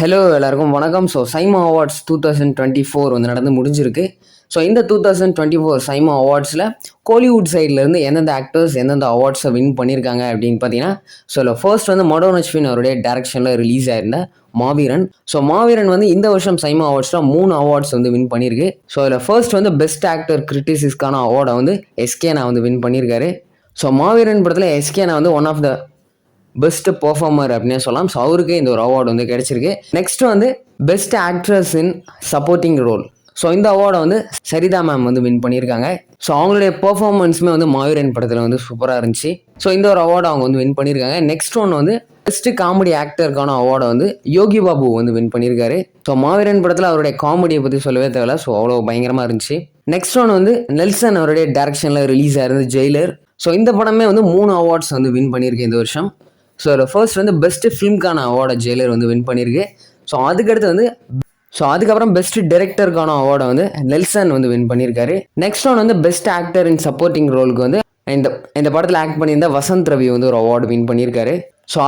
Hello எல்லாருக்கும் வணக்கம். SIMA awards 2024 வந்து நடந்து முடிஞ்சிருக்கு. இந்த 2024 சைமா அவார்ட்ஸில் கோலிவுட் சைட்லேருந்து எந்தெந்த ஆக்டர்ஸ் எந்தெந்த அவார்ட்ஸை வின் பண்ணியிருக்காங்க அப்படின்னு பார்த்தீங்கன்னா, இதில் ஃபர்ஸ்ட் வந்து மனோஜ் அஸ்வின் அவருடைய டேரக்ஷனில் ரிலீஸ் ஆயிருந்த மாவீரன். மாவீரன் வந்து இந்த வருஷம் சைமா அவார்ட்ஸில் 3 அவார்ட்ஸ் வந்து வின் பண்ணியிருக்கு. இதில் ஃபர்ஸ்ட் வந்து பெஸ்ட் ஆக்டர் கிரிட்டிசிஸ்க்கான அவார்டை வந்து எஸ்கேனா வந்து வின் பண்ணியிருக்காரு. மாவீரன் படத்தில் எஸ்கேனா வந்து one of the best performer அப்படின்னே சொல்லலாம். அவருக்கு இந்த ஒரு அவார்டு வந்து கிடைச்சிருக்கு. நெக்ஸ்ட் வந்து best actress in supporting role. இந்த அவார்டை வந்து சரிதா மேம் வந்து வின் பண்ணியிருக்காங்க. அவங்களுடைய பெர்ஃபார்மன்ஸுமே வந்து மாவீரன் படத்தில் வந்து சூப்பராக இருந்துச்சு. இந்த ஒரு அவார்டை அவங்க வந்து வின் பண்ணியிருக்காங்க. நெக்ஸ்ட் ஒன் வந்து பெஸ்ட் காமெடி ஆக்டருக்கான அவார்டை வந்து யோகி பாபு வந்து வின் பண்ணியிருக்காரு. மாவீரன் படத்தில் அவருடைய காமெடியை பற்றி சொல்லவே தேவையில்ல. அவ்வளோ பயங்கரமாக இருந்துச்சு. நெக்ஸ்ட் ஒன் வந்து நெல்சன் அவருடைய டைரக்ஷனில் ரிலீஸ் ஆயிருந்த ஜெயிலர். இந்த படமே வந்து 3 அவார்ட்ஸ் வந்து வின் பண்ணியிருக்கு இந்த வருஷம். ஃபர்ஸ்ட் வந்து பெஸ்ட் ஃபிலிம்கான அவார்டை ஜெயிலர் வந்து வின் பண்ணியிருக்கு. அதுக்கடுத்து வந்து அதுக்கப்புறம் பெஸ்ட் டைரக்டருக்கான அவார்டை வந்து நெல்சன் வந்து வின் பண்ணியிருக்காரு. நெக்ஸ்ட் ஒன் வந்து பெஸ்ட் ஆக்டர் இன் சப்போர்ட்டிங் ரோலுக்கு வந்து இந்த படத்தில் ஆக்ட் பண்ணியிருந்த வசந்த் ரவி வந்து ஒரு அவார்டு வின் பண்ணியிருக்காரு.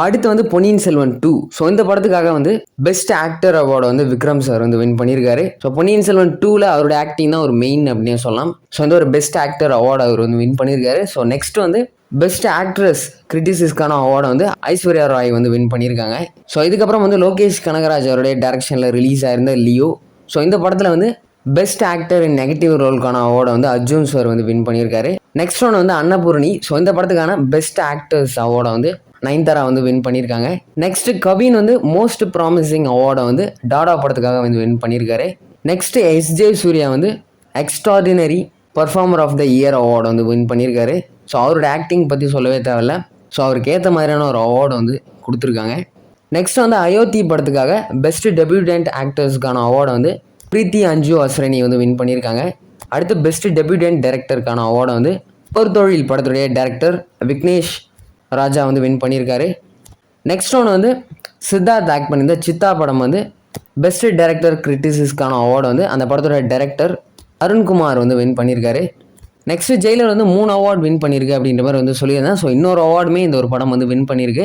அடுத்து வந்து பொன்னியின் செல்வன் 2. இந்த படத்துக்காக வந்து பெஸ்ட் ஆக்டர் அவார்டை வந்து விக்ரம் சார் வந்து வின் பண்ணியிருக்காரு. பொன்னியின் செல்வன் 2ல அவருடைய ஆக்டிங் தான் ஒரு மெயின் அப்படின்னு சொல்லலாம். இந்த ஒரு பெஸ்ட் ஆக்டர் அவார்டு அவர் வந்து வின் பண்ணியிருக்காரு. நெக்ஸ்ட் வந்து பெஸ்ட் ஆக்ட்ரஸ் கிரிட்டிசிஸ்க்கான அவார்டை வந்து ஐஸ்வர்யா ராய் வந்து வின் பண்ணியிருக்காங்க. இதுக்கப்புறம் வந்து லோகேஷ் கனகராஜ் அவருடைய டைரக்ஷனில் ரிலீஸ் ஆயிருந்த லியோ. இந்த படத்தில் வந்து பெஸ்ட் ஆக்டர் இன் நெகட்டிவ் ரோலுக்கான அவார்டை வந்து அர்ஜுன் சார் வந்து வின் பண்ணியிருக்காரு. நெக்ஸ்ட் ஒன் வந்து அன்னபூர்ணி. இந்த படத்துக்கான பெஸ்ட் ஆக்டர்ஸ் அவார்டை வந்து நயன்தாரா வந்து வின் பண்ணியிருக்காங்க. நெக்ஸ்ட் கவின் வந்து மோஸ்ட் ப்ராமிசிங் அவார்டை வந்து டாடா படத்துக்காக வந்து வின் பண்ணியிருக்காரு. நெக்ஸ்ட் எஸ்ஜே சூர்யா வந்து extraordinary performer of the year award வந்து வின் பண்ணியிருக்காரு. அவரோட ஆக்டிங் பற்றி சொல்லவே தேவையில்ல. அவருக்கு ஏற்ற மாதிரியான ஒரு அவார்டு வந்து கொடுத்துருக்காங்க. நெக்ஸ்ட் வந்து அயோத்தி படத்துக்காக பெஸ்ட் டெபியூட்டன்ட் ஆக்டர்ஸ்க்கான அவார்டை வந்து பிரீத்தி அஞ்சு அஸ்ரணி வந்து வின் பண்ணியிருக்காங்க. அடுத்து பெஸ்ட் டெபியூட்டன்ட் டைரக்டருக்கான அவார்டை வந்து பொற்தொழில் படத்துடைய டைரக்டர் விக்னேஷ் ராஜா வந்து வின் பண்ணியிருக்காரு. நெக்ஸ்ட் ஒன்று வந்து சித்தார்த் ஆக்ட் பண்ணியிருந்த சித்தா படம் வந்து பெஸ்ட் டைரக்டர் கிரிட்டிசிஸ்க்கான அவார்டு வந்து அந்த படத்தோட டைரக்டர் அருண்குமார் வந்து வின் பண்ணியிருக்காரு. நெக்ஸ்ட் ஜெயிலர் வந்து 3 அவார்டு வின் பண்ணியிருக்கு அப்படின்ற மாதிரி வந்து சொல்லியிருந்தேன். இன்னொரு அவார்டுமே இந்த ஒரு படம் வந்து வின் பண்ணியிருக்கு.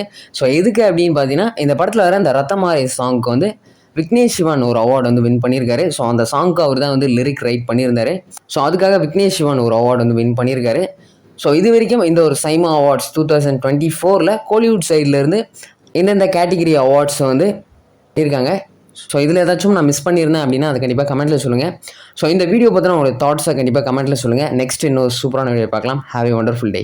எதுக்கு அப்படின்னு பார்த்தீங்கன்னா, இந்த படத்தில் வர இந்த ரத்தமாரி சாங்க்கு வந்து விக்னேஷ் சிவன் ஒரு அவார்டு வந்து வின் பண்ணியிருக்காரு. அந்த சாங்க்கு அவர் தான் வந்து லிரிக் ரைட் பண்ணியிருந்தாரு. அதுக்காக விக்னேஷ் சிவன் ஒரு அவார்டு வந்து வின் பண்ணியிருக்காரு. இது வரைக்கும் இந்த ஒரு சைமா அவார்ட்ஸ் 2024ல் கோலிவுட் சைட்லேருந்து எந்தெந்த கேட்டகிரி அவார்ட்ஸ் வந்து இருக்காங்க. இதில் ஏதாச்சும் நான் மிஸ் பண்ணியிருந்தேன் அப்படின்னா அதை கண்டிப்பாக கமெண்ட்டில் சொல்லுங்கள். இந்த வீடியோ பற்றின உங்களோட தாட்ஸை கண்டிப்பாக கமெண்ட்டில் சொல்லுங்கள். நெக்ஸ்ட் இன்னொரு சூப்பரான வீடியோ பார்க்கலாம். Have a wonderful day.